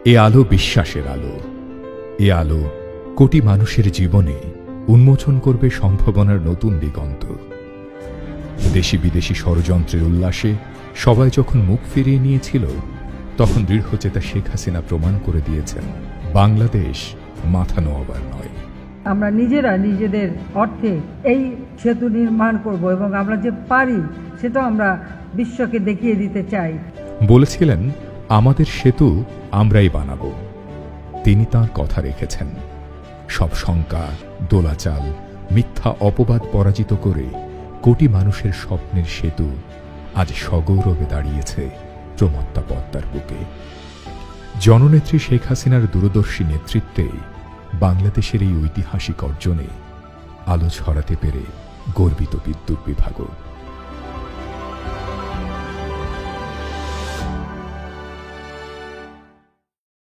এ আলো বিশ্বাসের আলো। এ আলো কোটি মানুষের জীবনে উন্মোচন করবে সম্ভাবনার নতুন দিগন্ত। দেশি বিদেশি ষড়যন্ত্রের উল্লাসে সবাই যখন মুখ ফিরিয়ে নিয়েছিল, তখন দৃঢ়চেতা শেখ হাসিনা প্রমাণ করে দিয়েছেন বাংলাদেশ মাথা নোয়াবার নয়। আমরা নিজেরা নিজেদের অর্থে এই সেতু নির্মাণ করব এবং আমরা যে পারি সেটা আমরা বিশ্বকে দেখিয়ে দিতে চাই। বলেছিলেন, আমাদের সেতু আমরাই বানাবো। তিনি তাঁর কথা রেখেছেন। সব শঙ্কা, দোলাচাল, মিথ্যা অপবাদ পরাজিত করে কোটি মানুষের স্বপ্নের সেতু আজ সগৌরবে দাঁড়িয়েছে প্রমত্তা পদ্মার বুকে। জননেত্রী শেখ হাসিনার দূরদর্শী নেতৃত্বে বাংলাদেশের এই ঐতিহাসিক অর্জনে আলো ছড়াতে পেরে গর্বিত বিদ্যুৎ বিভাগও।